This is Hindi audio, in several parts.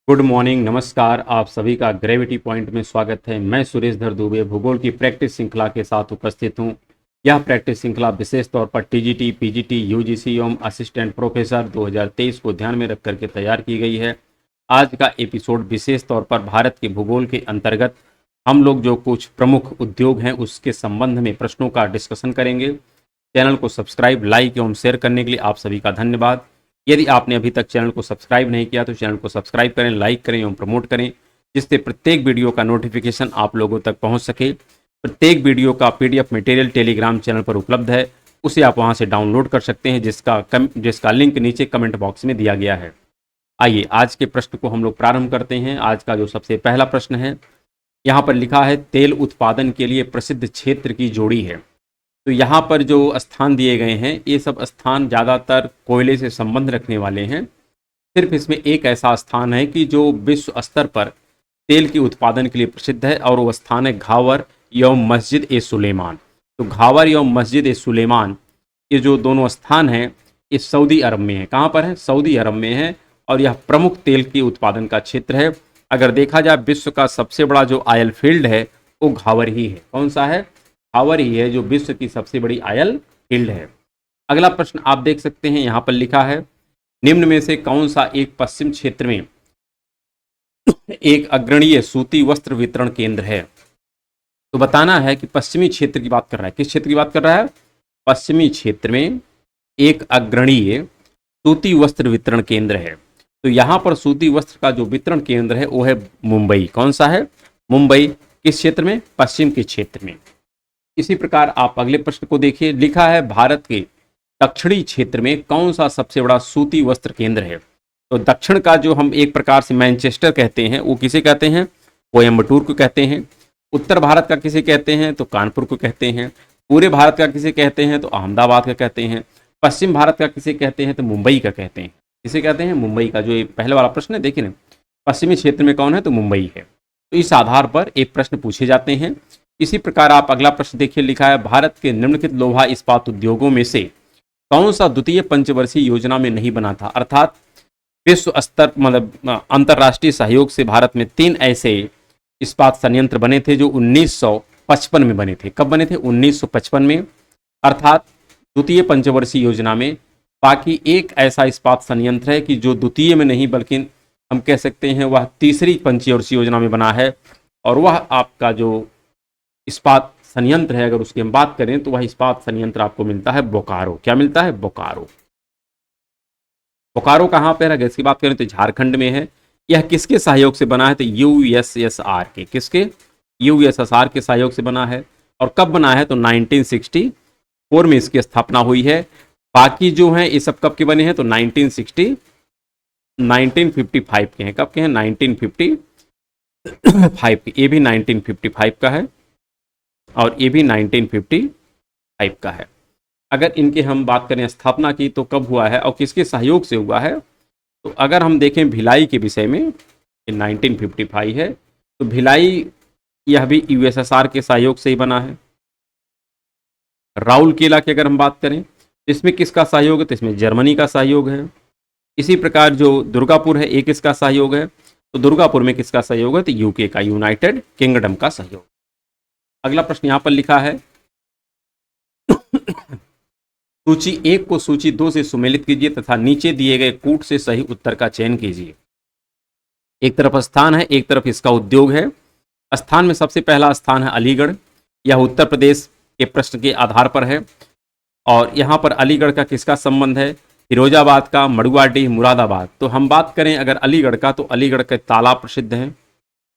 गुड मॉर्निंग, नमस्कार। आप सभी का ग्रेविटी पॉइंट में स्वागत है। मैं सुरेश धर दुबे भूगोल की प्रैक्टिस श्रृंखला के साथ उपस्थित हूं। यह प्रैक्टिस श्रृंखला विशेष तौर पर टीजीटी, पीजीटी, यूजीसी एवं असिस्टेंट प्रोफेसर 2023 को ध्यान में रख करके तैयार की गई है। आज का एपिसोड विशेष तौर पर भारत के भूगोल के अंतर्गत हम लोग जो कुछ प्रमुख उद्योग हैं उसके संबंध में प्रश्नों का डिस्कशन करेंगे। चैनल को सब्सक्राइब, लाइक एवं शेयर करने के लिए आप सभी का धन्यवाद। यदि आपने अभी तक चैनल को सब्सक्राइब नहीं किया तो चैनल को सब्सक्राइब करें, लाइक करें एवं प्रमोट करें, जिससे प्रत्येक वीडियो का नोटिफिकेशन आप लोगों तक पहुंच सके। प्रत्येक वीडियो का पीडीएफ मटेरियल टेलीग्राम चैनल पर उपलब्ध है, उसे आप वहां से डाउनलोड कर सकते हैं, जिसका लिंक नीचे कमेंट बॉक्स में दिया गया है। आइए आज के प्रश्न को हम लोग प्रारंभ करते हैं। आज का जो सबसे पहला प्रश्न है, यहाँ पर लिखा है तेल उत्पादन के लिए प्रसिद्ध क्षेत्र की जोड़ी है। तो यहाँ पर जो स्थान दिए गए हैं ये सब स्थान ज़्यादातर कोयले से संबंध रखने वाले हैं। सिर्फ इसमें एक ऐसा स्थान है कि जो विश्व स्तर पर तेल के उत्पादन के लिए प्रसिद्ध है और वो स्थान है घावर एवं मस्जिद ए सुलेमान। तो घावर एवं मस्जिद ए सुलेमान ये जो दोनों स्थान हैं ये सऊदी अरब में है। कहाँ पर है? सऊदी अरब में है और यह प्रमुख तेल के उत्पादन का क्षेत्र है। अगर देखा जाए विश्व का सबसे बड़ा जो ऑयल फील्ड है वो घावर ही है। कौन सा है? घावर ही है जो विश्व की सबसे बड़ी ऑयल फील्ड है। अगला प्रश्न आप देख सकते हैं, यहाँ पर लिखा है निम्न में से कौन सा एक पश्चिम क्षेत्र में एक अग्रणीय सूती वस्त्र वितरण केंद्र है। तो बताना है कि पश्चिमी क्षेत्र की बात कर रहा है। किस क्षेत्र की बात कर रहा है? पश्चिमी क्षेत्र में एक अग्रणीय सूती वस्त्र वितरण केंद्र है। तो यहाँ पर सूती वस्त्र का जो वितरण केंद्र है वो है मुंबई। कौन सा है? मुंबई। किस क्षेत्र में? पश्चिम के क्षेत्र में। इसी प्रकार आप अगले प्रश्न को देखिए, लिखा है भारत के दक्षिणी क्षेत्र में कौन सा सबसे बड़ा सूती वस्त्र केंद्र है। तो दक्षिण का जो हम एक प्रकार से मैनचेस्टर कहते हैं वो किसे कहते हैं? कोयम्बटूर को कहते हैं। उत्तर भारत का किसे कहते हैं? तो कानपुर को कहते हैं। पूरे भारत का किसे कहते हैं? तो अहमदाबाद का कहते हैं। पश्चिम भारत का किसे कहते हैं? तो मुंबई का कहते हैं। किसे कहते हैं? मुंबई का। जो ये पहले वाला प्रश्न है देखिए ना, पश्चिमी क्षेत्र में कौन है? तो मुंबई है। तो इस आधार पर एक प्रश्न पूछे जाते हैं। इसी प्रकार आप अगला प्रश्न देखिए, लिखा है भारत के निम्नलिखित लोहा इस्पात उद्योगों में से कौन सा द्वितीय पंचवर्षीय योजना में नहीं बना था। अर्थात विश्व स्तर मतलब अंतर्राष्ट्रीय सहयोग से भारत में 3 ऐसे इस्पात संयंत्र बने थे जो 1955 में बने थे। कब बने थे? 1955 में। अर्थात द्वितीय पंचवर्षीय योजना में। बाकी एक ऐसा इस्पात संयंत्र है कि जो द्वितीय में नहीं बल्कि हम कह सकते हैं वह तीसरी पंचवर्षीय योजना में बना है, और वह आपका जो इस्पात संयंत्र है अगर उसकी हम बात करें तो वह इस्पात संयंत्र आपको मिलता है बोकारो। क्या मिलता है? बोकारो। बोकारो कहाँ पर है? अगर इसकी बात करें तो झारखंड में है। यह किसके सहयोग से बना है? तो यूएसएसआर के। किसके? यूएसएसआर के सहयोग से बना है। और कब बना है? तो 1964 में इसकी स्थापना हुई है। बाकी जो हैं ये सब कब के बने हैं? तो 1955 के हैं। कब के हैं? 1955 के। ये भी 1955 का है और ये भी 1955 का है। अगर इनके हम बात करें स्थापना की तो कब हुआ है और किसके सहयोग से हुआ है, तो अगर हम देखें भिलाई के विषय में, ये 1955 है। तो भिलाई यह भी यूएसएसआर के सहयोग से ही बना है। राउरकेला की अगर हम बात करें तो इसमें किसका सहयोग है? तो इसमें जर्मनी का सहयोग है। इसी प्रकार जो दुर्गापुर है एक किसका सहयोग है? तो दुर्गापुर में किसका सहयोग है? तो यूके का, यूनाइटेड किंगडम का सहयोग। अगला प्रश्न यहां पर लिखा है सूची 1 को सूची 2 से सुमेलित कीजिए तथा नीचे दिए गए कूट से सही उत्तर का चयन कीजिए। एक तरफ स्थान है, एक तरफ इसका उद्योग है। स्थान में सबसे पहला स्थान है अलीगढ़। यह उत्तर प्रदेश के प्रश्न के आधार पर है। और यहाँ पर अलीगढ़ का किसका संबंध है? फिरोजाबाद का, मड़ुआडीह, मुरादाबाद। तो हम बात करें अगर अलीगढ़ का तो अलीगढ़ के तालाब प्रसिद्ध हैं।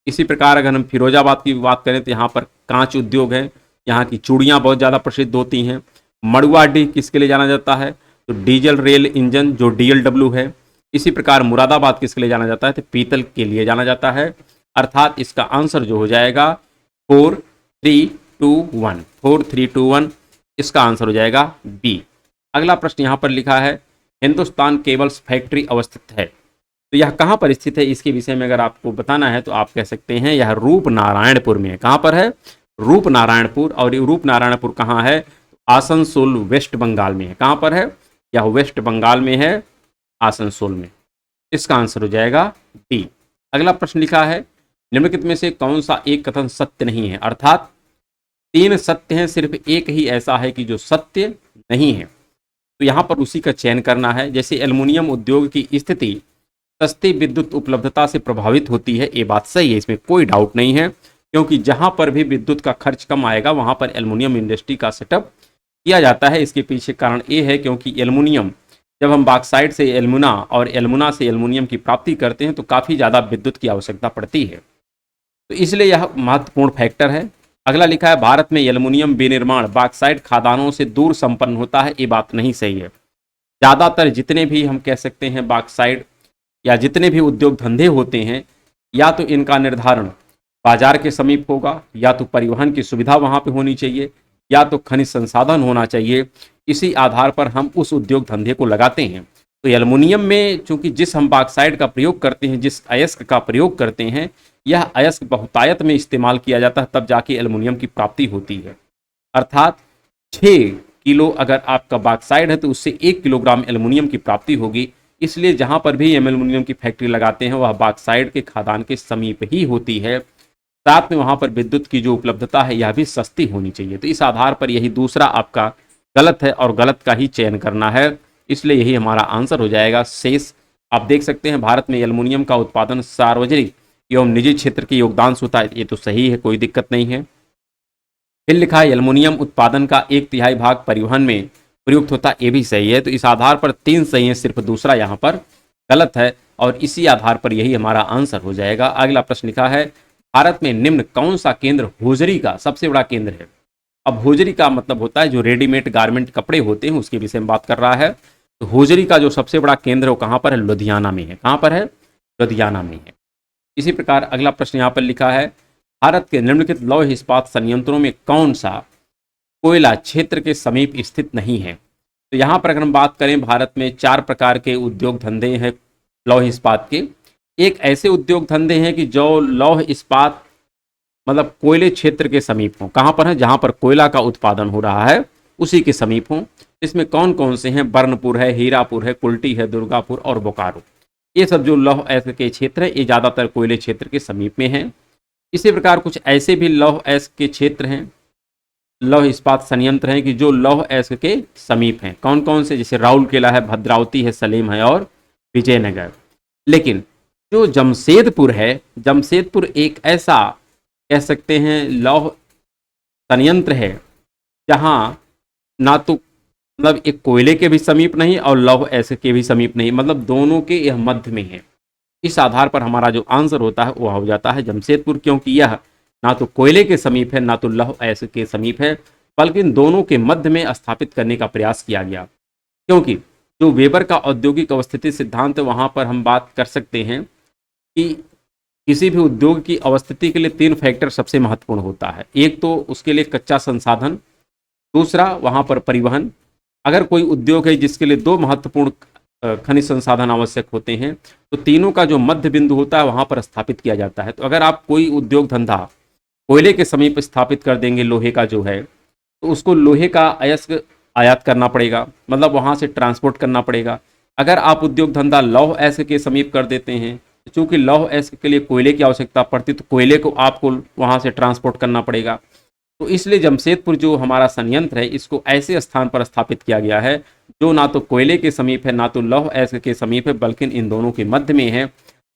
इसी प्रकार अगर हम फिरोजाबाद की बात करें तो यहाँ पर कांच उद्योग है, यहाँ की चूड़ियाँ बहुत ज़्यादा प्रसिद्ध होती हैं। मड़ुआडीह किसके लिए जाना जाता है? तो डीजल रेल इंजन जो DLW है। इसी प्रकार मुरादाबाद किसके लिए जाना जाता है? तो पीतल के लिए जाना जाता है। अर्थात इसका आंसर जो हो जाएगा 4321, 4321 इसका आंसर हो जाएगा बी। अगला प्रश्न यहाँ पर लिखा है हिंदुस्तान केबल्स फैक्ट्री अवस्थित है। तो यह कहाँ पर स्थित है? इसके विषय में अगर आपको बताना है तो आप कह सकते हैं यह रूपनारायणपुर में है। कहाँ पर है? रूपनारायणपुर। और ये रूपनारायणपुर कहाँ है? आसनसोल, वेस्ट बंगाल में है। कहाँ पर है? यह वेस्ट बंगाल में है, आसनसोल में। इसका आंसर हो जाएगा डी। अगला प्रश्न लिखा है, निम्नलिखित में से कौन सा एक कथन सत्य नहीं है? अर्थात 3 सत्य हैं, सिर्फ एक ही ऐसा है कि जो सत्य नहीं है। तो यहाँ पर उसी का चयन करना है। जैसे एल्युमिनियम उद्योग की स्थिति सस्ती विद्युत उपलब्धता से प्रभावित होती है, ये बात सही है, इसमें कोई डाउट नहीं है, क्योंकि जहां पर भी विद्युत का खर्च कम आएगा वहां पर एल्युमिनियम इंडस्ट्री का सेटअप किया जाता है। इसके पीछे कारण ये है क्योंकि एल्युमिनियम, जब हम बॉक्साइट से एल्युमिना और एल्युमिना से एल्युमिनियम की प्राप्ति करते हैं तो काफ़ी ज़्यादा विद्युत की आवश्यकता पड़ती है, तो इसलिए यह महत्वपूर्ण फैक्टर है। अगला लिखा है, भारत में एल्युमिनियम विनिर्माण बॉक्साइट खदानों से दूर संपन्न होता है, ये बात नहीं सही है। ज़्यादातर जितने भी हम कह सकते हैं बॉक्साइट या जितने भी उद्योग धंधे होते हैं, या तो इनका निर्धारण बाजार के समीप होगा, या तो परिवहन की सुविधा वहाँ पे होनी चाहिए, या तो खनिज संसाधन होना चाहिए। इसी आधार पर हम उस उद्योग धंधे को लगाते हैं। तो एल्युमिनियम में चूंकि जिस हम बॉक्साइट का प्रयोग करते हैं, जिस अयस्क का प्रयोग करते हैं, यह अयस्क बहुतायत में इस्तेमाल किया जाता है, तब जाके एल्युमिनियम की प्राप्ति होती है। अर्थात 6 किलो अगर आपका बॉक्साइट है तो उससे 1 किलोग्राम एल्युमिनियम की प्राप्ति होगी। इसलिए जहां पर भी एल्युमिनियम की फैक्ट्री लगाते हैं वह बॉक्साइट के खदान के समीप ही होती है। साथ में वहां पर विद्युत की जो उपलब्धता है यह भी सस्ती होनी चाहिए। तो इस आधार पर यही दूसरा आपका गलत है और गलत का ही चयन करना है, इसलिए यही हमारा आंसर हो जाएगा शेष। आप देख सकते हैं भारत में एल्युमिनियम का उत्पादन सार्वजनिक एवं निजी क्षेत्र के योगदान से होता है, ये तो सही है, कोई दिक्कत नहीं है। फिर लिखा है एल्युमिनियम उत्पादन का 1/3 भाग परिवहन में प्रयुक्त होता है, ये भी सही है। तो इस आधार पर 3 सही है, सिर्फ दूसरा यहाँ पर गलत है, और इसी आधार पर यही हमारा आंसर हो जाएगा। अगला प्रश्न लिखा है, भारत में निम्न कौन सा केंद्र होजरी का सबसे बड़ा केंद्र है? अब होजरी का मतलब होता है जो रेडीमेड गारमेंट कपड़े होते हैं, उसके विषय में बात कर रहा है। तो होजरी का जो सबसे बड़ा केंद्र है वो कहाँ पर है? लुधियाना में है। कहाँ पर है? लुधियाना में है। इसी प्रकार अगला प्रश्न यहाँ पर लिखा है, भारत के निम्नलिखित लौह इस्पात संयंत्रों में कौन सा कोयला क्षेत्र के समीप स्थित नहीं है? तो यहाँ पर अगर हम बात करें, भारत में 4 प्रकार के उद्योग धंधे हैं लौह इस्पात के। एक ऐसे उद्योग धंधे हैं कि जो लौह इस्पात मतलब कोयले क्षेत्र के समीप हों। कहाँ पर है? जहाँ पर कोयला का उत्पादन हो रहा है उसी के समीप हों। इसमें कौन कौन से हैं? बर्नपुर है, हीरापुर है, कुल्टी है, दुर्गापुर और बोकारो। ये सब जो लौह अयस्क के क्षेत्र है ये ज़्यादातर कोयले क्षेत्र के समीप में हैं। इसी प्रकार कुछ ऐसे भी लौह अयस्क के क्षेत्र हैं, लौह इस्पात संयंत्र हैं कि जो लौह अयस्क के समीप हैं। कौन कौन से? जैसे राउरकेला है, भद्रावती है, सलेम है और विजयनगर। लेकिन जो जमशेदपुर है, जमशेदपुर एक ऐसा कह सकते हैं लौह संयंत्र है जहाँ ना तो मतलब एक कोयले के भी समीप नहीं और लौह अयस्क के भी समीप नहीं, मतलब दोनों के यह मध्य में है। इस आधार पर हमारा जो आंसर होता है वो हो जाता है जमशेदपुर, क्योंकि यह ना तो कोयले के समीप है ना तो लौह अयस्क के समीप है, बल्कि इन दोनों के मध्य में स्थापित करने का प्रयास किया गया। क्योंकि जो वेबर का औद्योगिक अवस्थिति सिद्धांत है वहाँ पर हम बात कर सकते हैं कि किसी भी उद्योग की अवस्थिति के लिए 3 फैक्टर सबसे महत्वपूर्ण होता है। एक तो उसके लिए कच्चा संसाधन, दूसरा वहाँ पर परिवहन। अगर कोई उद्योग है जिसके लिए 2 महत्वपूर्ण खनिज संसाधन आवश्यक होते हैं तो तीनों का जो मध्य बिंदु होता है वहाँ पर स्थापित किया जाता है। तो अगर आप कोई उद्योग धंधा कोयले के समीप स्थापित कर देंगे लोहे का जो है, तो उसको लोहे का अयस्क आयात करना पड़ेगा, मतलब वहाँ से ट्रांसपोर्ट करना पड़ेगा। अगर आप उद्योग धंधा लौह अयस्क के समीप कर देते हैं, चूँकि लौह अयस्क के लिए कोयले की आवश्यकता पड़ती तो कोयले को आपको वहाँ से ट्रांसपोर्ट करना पड़ेगा। तो इसलिए जमशेदपुर जो हमारा संयंत्र है इसको ऐसे स्थान पर स्थापित किया गया है जो ना तो कोयले के समीप है ना तो लौह अयस्क के समीप है, बल्कि इन दोनों के मध्य में है,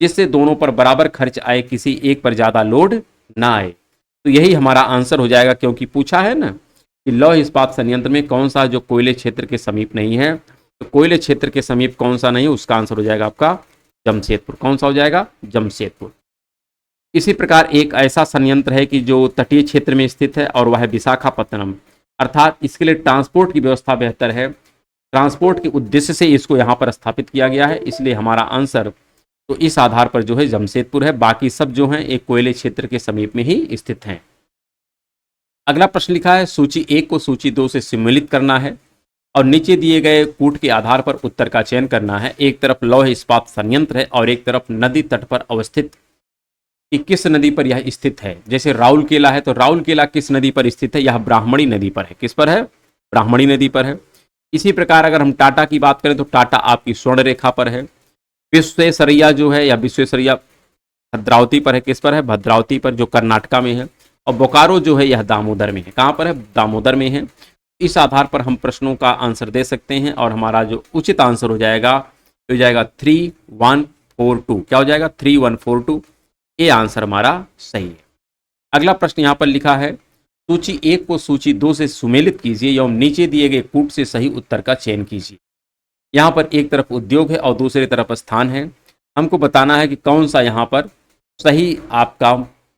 जिससे दोनों पर बराबर खर्च आए, किसी एक पर ज़्यादा लोड ना आए। तो यही हमारा आंसर हो जाएगा, क्योंकि पूछा है ना कि लौह इस्पात संयंत्र में कौन सा जो कोयले क्षेत्र के समीप नहीं है, तो कोयले क्षेत्र के समीप कौन सा नहीं है, उसका आंसर हो जाएगा आपका जमशेदपुर। कौन सा हो जाएगा? जमशेदपुर। इसी प्रकार एक ऐसा संयंत्र है कि जो तटीय क्षेत्र में स्थित है और वह है विशाखापत्तनम, अर्थात इसके लिए ट्रांसपोर्ट की व्यवस्था बेहतर है। ट्रांसपोर्ट के उद्देश्य से इसको यहाँ पर स्थापित किया गया है, इसलिए हमारा आंसर तो इस आधार पर जो है जमशेदपुर है। बाकी सब जो हैं एक कोयले क्षेत्र के समीप में ही स्थित हैं। अगला प्रश्न लिखा है, सूची 1 को सूची 2 से सम्मिलित करना है और नीचे दिए गए कूट के आधार पर उत्तर का चयन करना है। एक तरफ लौह इस्पात संयंत्र है और एक तरफ नदी तट पर अवस्थित, कि किस नदी पर यह स्थित है। जैसे राउरकेला है तो राउरकेला किस नदी पर स्थित है? यह ब्राह्मणी नदी पर है। किस पर है? ब्राह्मणी नदी पर है। इसी प्रकार अगर हम टाटा की बात करें तो टाटा आपकी स्वर्ण रेखा पर है। विश्वेश्वरैया जो है या विश्वेश्वरैया भद्रावती पर है, किस पर है, भद्रावती पर, जो कर्नाटका में है। और बोकारो जो है यह दामोदर में है। कहाँ पर है, दामोदर में है। इस आधार पर हम प्रश्नों का आंसर दे सकते हैं और हमारा जो उचित आंसर हो जाएगा हो जाएगा 3142। क्या हो जाएगा, 3142। ये आंसर हमारा सही है। अगला प्रश्न यहाँ पर लिखा है, सूची 1 को सूची 2 से सुमेलित कीजिए एवं नीचे दिए गए कूट से सही उत्तर का चयन कीजिए। यहाँ पर एक तरफ उद्योग है और दूसरी तरफ स्थान है। हमको बताना है कि कौन सा यहाँ पर सही आपका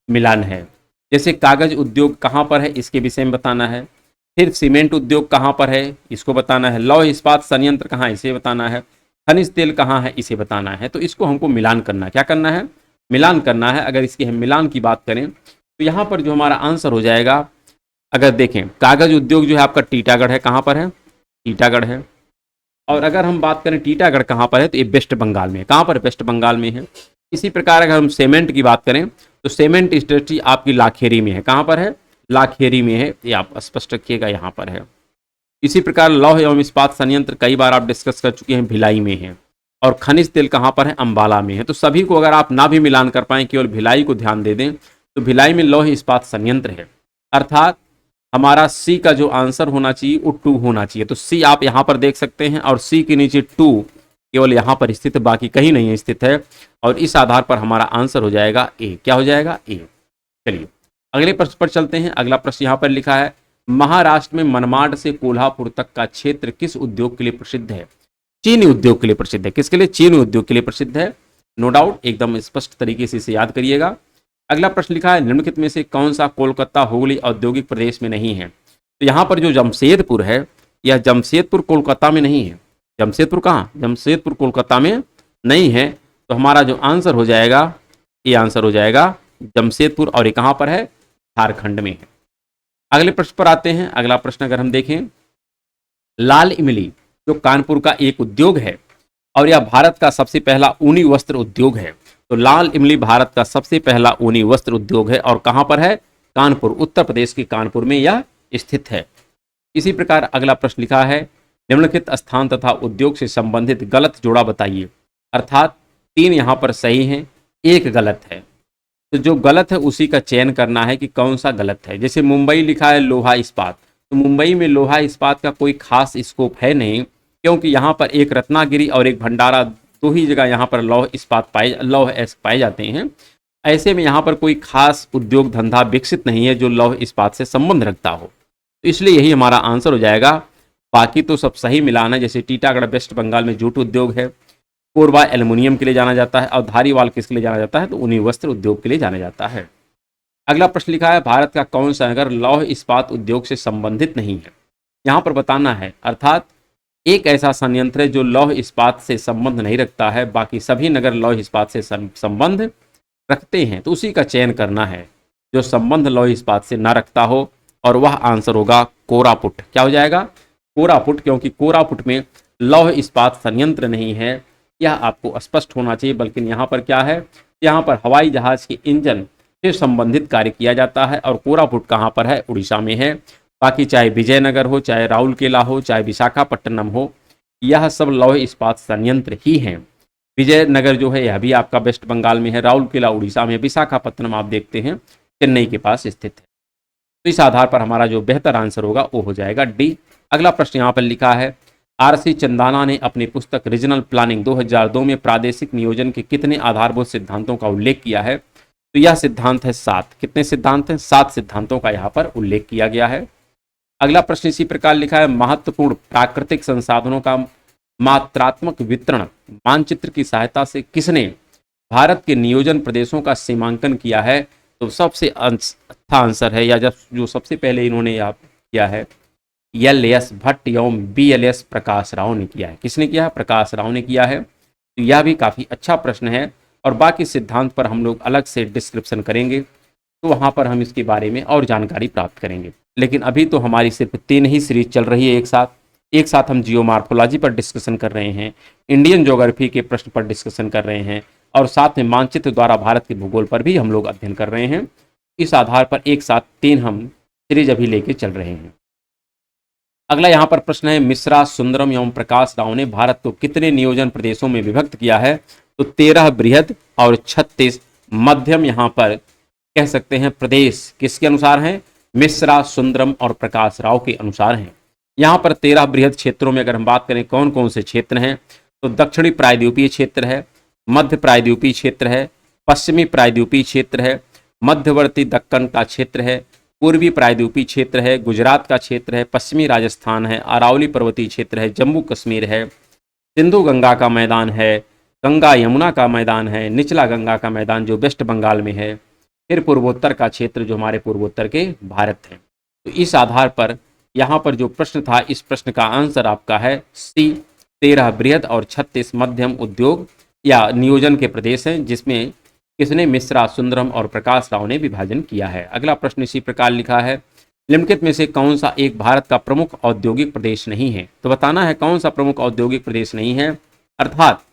मिलान है। जैसे कागज उद्योग कहाँ पर है, इसके विषय में बताना है। फिर सीमेंट उद्योग कहाँ पर है, इसको बताना है। लौह इस्पात संयंत्र कहाँ है, इसे बताना है। खनिज तेल कहाँ है, इसे बताना है। तो इसको हमको मिलान करना है। क्या करना है, मिलान करना है। अगर इसकी हम मिलान की बात करें तो यहाँ पर जो हमारा आंसर हो जाएगा, अगर देखें कागज उद्योग जो है आपका टीटागढ़ है। कहाँ पर है, टीटागढ़ है। और अगर हम बात करें टीटागढ़ कहाँ पर है, तो ये वेस्ट बंगाल में है। कहाँ पर, वेस्ट बंगाल में है। इसी प्रकार अगर हम सीमेंट की बात करें तो सीमेंट इंडस्ट्री आपकी लाखेरी में है। कहाँ पर है, लाखेरी में है। ये आप स्पष्ट रखिएगा, यहाँ पर है। इसी प्रकार लौह एवं इस्पात संयंत्र कई बार आप डिस्कस कर चुके हैं, भिलाई में है। और खनिज तेल कहाँ पर है, अंबाला में है। तो सभी को अगर आप ना भी मिलान कर पाएं, केवल भिलाई को ध्यान दे दें, तो भिलाई में लौह इस्पात संयंत्र है। अर्थात हमारा सी का जो आंसर होना चाहिए वो 2 होना चाहिए। तो सी आप यहाँ पर देख सकते हैं और सी के नीचे 2 केवल यहाँ पर स्थित है, बाकी कहीं नहीं स्थित है। और इस आधार पर हमारा आंसर हो जाएगा ए। क्या हो जाएगा, ए। चलिए अगले प्रश्न पर चलते हैं। अगला प्रश्न यहाँ पर लिखा है, महाराष्ट्र में मनमाड से कोल्हापुर तक का क्षेत्र किस उद्योग के लिए प्रसिद्ध है। चीनी उद्योग के लिए प्रसिद्ध है। किसके लिए, चीनी उद्योग के लिए प्रसिद्ध है। नो डाउट, एकदम स्पष्ट तरीके से इसे याद करिएगा। अगला प्रश्न लिखा है, निम्नलिखित में से कौन सा कोलकाता हुगली औद्योगिक प्रदेश में नहीं है। तो यहाँ पर जो जमशेदपुर है, यह जमशेदपुर कोलकाता में नहीं है। जमशेदपुर कहाँ, जमशेदपुर कोलकाता में नहीं है। तो हमारा जो आंसर हो जाएगा, ये आंसर हो जाएगा जमशेदपुर। और ये कहाँ पर है, झारखंड में है। अगले प्रश्न पर आते हैं। अगला प्रश्न अगर हम देखें, लाल इमली जो कानपुर का एक उद्योग है और यह भारत का सबसे पहला ऊनी वस्त्र उद्योग है। तो लाल इमली भारत का सबसे पहला ऊनी वस्त्र उद्योग है और कहाँ पर है, कानपुर, उत्तर प्रदेश के कानपुर में यह स्थित है। इसी प्रकार अगला प्रश्न लिखा है, निम्नलिखित स्थान तथा उद्योग से संबंधित गलत जोड़ा बताइए। अर्थात 3 यहाँ पर सही हैं, 1 गलत है। तो जो गलत है उसी का चयन करना है कि कौन सा गलत है। जैसे मुंबई लिखा है लोहा इस्पात, तो मुंबई में लोहा इस्पात का कोई खास स्कोप है नहीं, क्योंकि यहाँ पर एक रत्नागिरी और एक भंडारा, 2 ही जगह यहाँ पर लौह इस्पात पाए जाते हैं। ऐसे में यहाँ पर कोई खास उद्योग धंधा विकसित नहीं है जो लौह इस्पात से संबंध रखता हो। तो इसलिए यही हमारा आंसर हो जाएगा। बाकी तो सब सही मिलान है। जैसे टीटागढ़ वेस्ट बंगाल में जूट उद्योग है, कोरबा एल्युमिनियम के लिए जाना जाता है और धारीवाल किसके लिए जाना जाता है, तो ऊनी वस्त्र उद्योग के लिए जाना जाता है। अगला प्रश्न लिखा है, भारत का कौन सा नगर लौह इस्पात उद्योग से संबंधित नहीं है। यहाँ पर बताना है, अर्थात एक ऐसा संयंत्र है जो लौह इस्पात से संबंध नहीं रखता है, बाकी सभी नगर लौह इस्पात से संबंध रखते हैं। तो उसी का चयन करना है जो संबंध लौह इस्पात से ना रखता हो, और वह आंसर होगा कोरापुट। क्या हो जाएगा, कोरापुट, क्योंकि कोरापुट में लौह इस्पात संयंत्र नहीं है। यह आपको स्पष्ट होना चाहिए। बल्कि यहाँ पर क्या है, यहाँ पर हवाई जहाज के इंजन से संबंधित कार्य किया जाता है और कोरापुट कहाँ पर है, उड़ीसा में है। बाकी चाहे विजयनगर हो, चाहे राउरकेला हो, चाहे विशाखापट्टनम हो, यह सब लौह इस्पात संयंत्र ही हैं। विजयनगर जो है यह भी आपका वेस्ट बंगाल में है, राउरकेला उड़ीसा में, विशाखापट्टनम आप देखते हैं चेन्नई के पास स्थित है। तो इस आधार पर हमारा जो बेहतर आंसर होगा वो हो जाएगा डी। अगला प्रश्न यहाँ पर लिखा है, आरसी चंदाना ने अपनी पुस्तक रीजनल प्लानिंग 2002 में प्रादेशिक नियोजन के कितने आधारभूत सिद्धांतों का उल्लेख किया है। तो यह सिद्धांत है 7। कितने सिद्धांत हैं, 7 सिद्धांतों का यहाँ पर उल्लेख किया गया है। अगला प्रश्न इसी प्रकार लिखा है, महत्वपूर्ण प्राकृतिक संसाधनों का मात्रात्मक वितरण मानचित्र की सहायता से किसने भारत के नियोजन प्रदेशों का सीमांकन किया है। तो सबसे अच्छा आंसर है, या जो सबसे पहले इन्होंने यहाँ किया है, एल.एस. भट्ट एवं बी.एल.एस. प्रकाश राव ने किया है। किसने किया है, प्रकाश राव ने किया है। तो यह भी काफ़ी अच्छा प्रश्न है और बाकी सिद्धांत पर हम लोग अलग से डिस्क्रिप्शन करेंगे, तो वहाँ पर हम इसके बारे में और जानकारी प्राप्त करेंगे। लेकिन अभी तो हमारी सिर्फ 3 ही सीरीज चल रही है एक साथ हम जियोमार्फोलॉजी पर डिस्कशन कर रहे हैं, इंडियन ज्योग्राफी के प्रश्न पर डिस्कशन कर रहे हैं और साथ में मानचित्र द्वारा भारत के भूगोल पर भी हम लोग अध्ययन कर रहे हैं। इस आधार पर एक साथ 3 हम सीरीज अभी लेके चल रहे हैं। अगला यहाँ पर प्रश्न है, मिश्रा, सुंदरम एवं प्रकाश राव ने भारत को कितने नियोजन प्रदेशों में विभक्त किया है। तो 13 बृहद और 36 मध्यम यहाँ पर कह सकते हैं प्रदेश किसके अनुसार हैं? मिश्रा, सुंदरम और प्रकाश राव के अनुसार हैं। यहाँ पर 13 बृहद क्षेत्रों में अगर हम बात करें कौन कौन से क्षेत्र हैं, तो दक्षिणी प्रायद्वीपीय क्षेत्र है, मध्य प्रायद्वीपीय क्षेत्र है, पश्चिमी प्रायद्वीपीय क्षेत्र है, मध्यवर्ती दक्कन का क्षेत्र है, पूर्वी प्रायद्वीपीय क्षेत्र है, गुजरात का क्षेत्र है, पश्चिमी राजस्थान है, अरावली पर्वतीय क्षेत्र है, जम्मू कश्मीर है, सिंधु गंगा का मैदान है, गंगा यमुना का मैदान है, निचला गंगा का मैदान जो वेस्ट बंगाल में है, फिर पूर्वोत्तर का क्षेत्र जो हमारे पूर्वोत्तर के भारत है। तो इस आधार पर यहाँ पर जो प्रश्न था, इस प्रश्न का आंसर आपका है सी, 13 बृहद और 36 मध्यम उद्योग या नियोजन के प्रदेश हैं, जिसमें किसने? मिश्रा, सुंदरम और प्रकाश राव ने विभाजन किया है। अगला प्रश्न इसी प्रकार लिखा है, निम्नलिखित में से कौन सा एक भारत का प्रमुख औद्योगिक प्रदेश नहीं है? तो बताना है कौन सा प्रमुख औद्योगिक प्रदेश नहीं है, अर्थात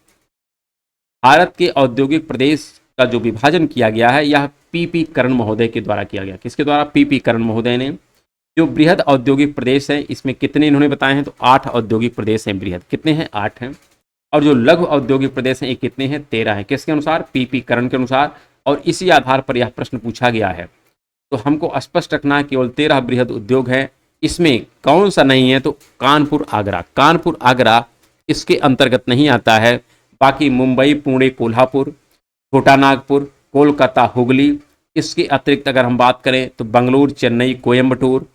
भारत के औद्योगिक प्रदेश का जो विभाजन किया गया है यह पीपी करण महोदय के द्वारा किया गया। किसके द्वारा? पीपी करण महोदय ने। जो बृहद औद्योगिक प्रदेश है इसमें कितने इन्होंने बताए हैं? तो 8 औद्योगिक प्रदेश हैं बृहद। कितने हैं? 8 हैं। और जो लघु औद्योगिक प्रदेश हैं ये कितने हैं? 13 हैं। किसके अनुसार? पीपी करण के अनुसार। और इसी आधार पर यह प्रश्न पूछा गया है। तो हमको स्पष्ट रखना है केवल 13 बृहद उद्योग हैं, इसमें कौन सा नहीं है? तो कानपुर आगरा। कानपुर आगरा इसके अंतर्गत नहीं आता है। बाकी मुंबई, पुणे, कोल्हापुर, छोटा नागपुर, कोलकाता, हुगली, इसके अतिरिक्त अगर हम बात करें तो बंगलुरु, चेन्नई, कोयम्बटूर,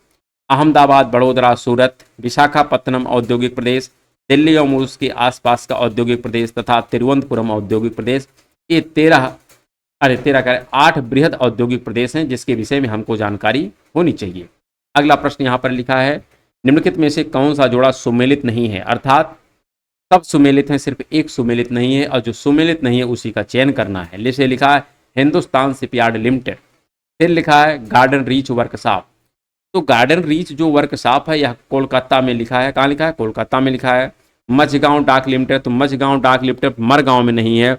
अहमदाबाद, बड़ोदरा, सूरत, विशाखापत्तनम औद्योगिक प्रदेश, दिल्ली और उसके आसपास का औद्योगिक प्रदेश तथा तिरुवनंतपुरम औद्योगिक प्रदेश, ये 8 बृहद औद्योगिक प्रदेश हैं जिसके विषय में हमको जानकारी होनी चाहिए। अगला प्रश्न यहाँ पर लिखा है, निम्नलिखित में से कौन सा जोड़ा सुमेलित नहीं है? अर्थात सब सुमेलित हैं, सिर्फ एक सुमेलित नहीं है, और जो सुमेलित नहीं है उसी का चयन करना है। जैसे लिखा है हिंदुस्तान शिपयार्ड लिमिटेड, फिर लिखा है गार्डन रीच वर्कशॉप। तो गार्डन रीच जो वर्कशॉप है यह कोलकाता में लिखा है। कहाँ लिखा है? कोलकाता में लिखा है। मझगांव डाक लिमिटेड, तो मझगांव डाक लिमिटेड मरगांव में नहीं है,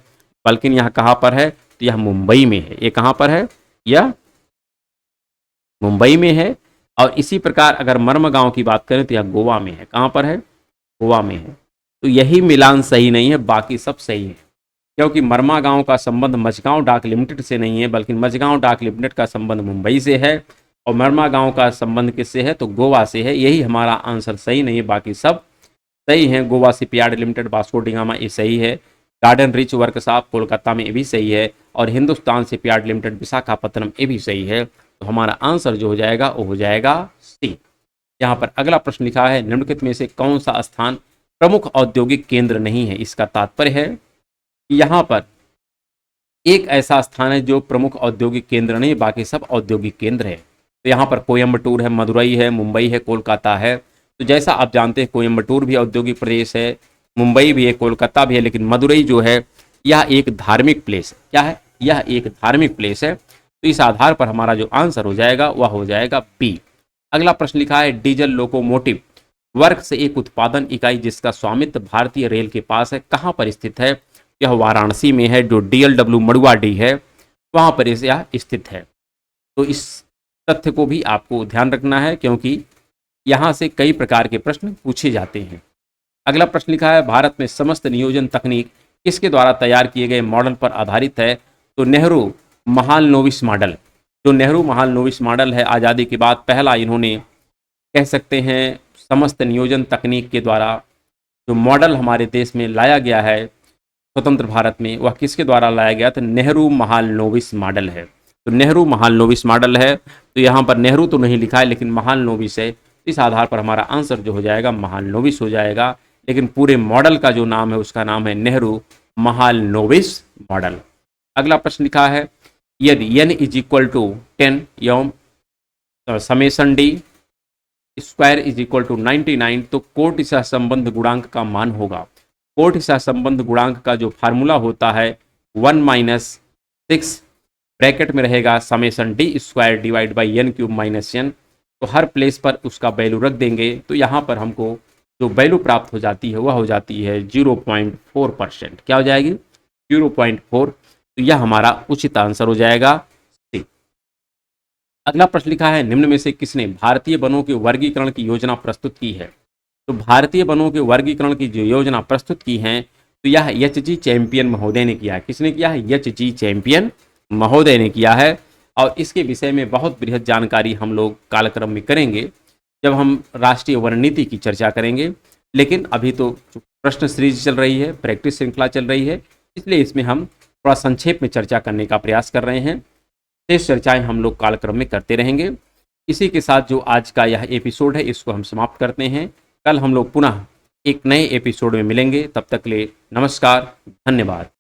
बल्कि यह कहाँ पर है? तो यह मुंबई में है। ये कहाँ पर है? यह मुंबई में है। और इसी प्रकार अगर मरमगांव की बात करें तो यह गोवा में है। कहाँ पर है? गोवा में है। तो यही मिलान सही नहीं है, बाकी सब सही है, क्योंकि मरमा गांव का संबंध मझगांव डाक लिमिटेड से नहीं है, बल्कि मझगांव डाक लिमिटेड का संबंध मुंबई से है, और मरमा गांव का संबंध किससे है? तो गोवा से है। यही हमारा आंसर सही नहीं है, बाकी सब सही है। Goa shipyard limited, Vasco da Gama, ये सही है। गार्डन रिच वर्कशॉप कोलकाता में ये भी सही है, और हिंदुस्तान शिपयार्ड लिमिटेड विशाखापत्तनम ये भी सही है। तो हमारा आंसर जो हो जाएगा वो हो जाएगा सी। यहाँ पर अगला प्रश्न लिखा है, निम्नलिखित में से कौन सा स्थान प्रमुख औद्योगिक केंद्र नहीं है? इसका तात्पर्य है कि यहाँ पर एक ऐसा स्थान है जो प्रमुख औद्योगिक केंद्र नहीं, बाकी सब औद्योगिक केंद्र है। तो यहाँ पर कोयम्बटूर है, मदुरई है, मुंबई है, कोलकाता है। तो जैसा आप जानते हैं कोयम्बटूर भी औद्योगिक प्रदेश है, मुंबई भी है, कोलकाता भी है, लेकिन मदुरई जो है यह एक धार्मिक प्लेस है। क्या है? यह एक धार्मिक प्लेस है। तो इस आधार पर हमारा जो आंसर हो जाएगा वह हो जाएगा बी। अगला प्रश्न लिखा है, डीजल लोकोमोटिव वर्ग से एक उत्पादन इकाई जिसका स्वामित्व भारतीय रेल के पास है, कहाँ पर स्थित है? यह वाराणसी में है। जो DLW मड़ुआडीह है वहाँ पर यह स्थित है। तो इस तथ्य को भी आपको ध्यान रखना है, क्योंकि यहाँ से कई प्रकार के प्रश्न पूछे जाते हैं। अगला प्रश्न लिखा है, भारत में समस्त नियोजन तकनीक किसके द्वारा तैयार किए गए मॉडल पर आधारित है? तो नेहरू महालनोबिस मॉडल। जो नेहरू महालनोबिस मॉडल है, आज़ादी के बाद पहला इन्होंने कह सकते हैं समस्त नियोजन तकनीक के द्वारा जो मॉडल हमारे देश में लाया गया है स्वतंत्र भारत में, वह किसके द्वारा लाया गया? तो नेहरू महालनोबिस मॉडल है। तो नेहरू महालनोबिस मॉडल है। तो यहाँ पर नेहरू तो नहीं लिखा है, लेकिन महालनोबिस है। इस आधार पर हमारा आंसर जो हो जाएगा महालनोबिस हो जाएगा, लेकिन पूरे मॉडल का जो नाम है उसका नाम है नेहरू महालनोबिस मॉडल। अगला प्रश्न लिखा है, यदि n = 10 एवं समेसन डी स्क्वायर = 99 तो कोटि सहसंबंध गुणांक का मान होगा। कोटि सहसंबंध गुणांक का जो फार्मूला होता है 1 - 6 ब्रैकेट में रहेगा summation D square divide by n³ - n। तो हर प्लेस पर उसका वैल्यू रख देंगे, तो यहाँ पर हमको जो वैल्यू प्राप्त हो जाती है वह हो जाती है 0.4%। क्या हो जाएगी? 0.4। तो यह हमारा उचित आंसर हो जाएगा सी। अगला प्रश्न लिखा है, निम्न में से किसने भारतीय वनों के वर्गीकरण की योजना प्रस्तुत की है? तो भारतीय वनों के वर्गीकरण की जो योजना प्रस्तुत की है तो यह HG चैंपियन महोदय ने किया है। किसने किया है? HG चैंपियन महोदय ने किया है और इसके विषय में बहुत बृहद जानकारी हम लोग कालक्रम में करेंगे जब हम राष्ट्रीय वन नीति की चर्चा करेंगे। लेकिन अभी तो प्रश्न सीरीज चल रही है, प्रैक्टिस श्रृंखला चल रही है, इसलिए इसमें हम थोड़ा संक्षेप में चर्चा करने का प्रयास कर रहे हैं। शेष चर्चाएं हम लोग कालक्रम में करते रहेंगे। इसी के साथ जो आज का यह एपिसोड है इसको हम समाप्त करते हैं। कल हम लोग पुनः एक नए एपिसोड में मिलेंगे। तब तक के लिए नमस्कार, धन्यवाद।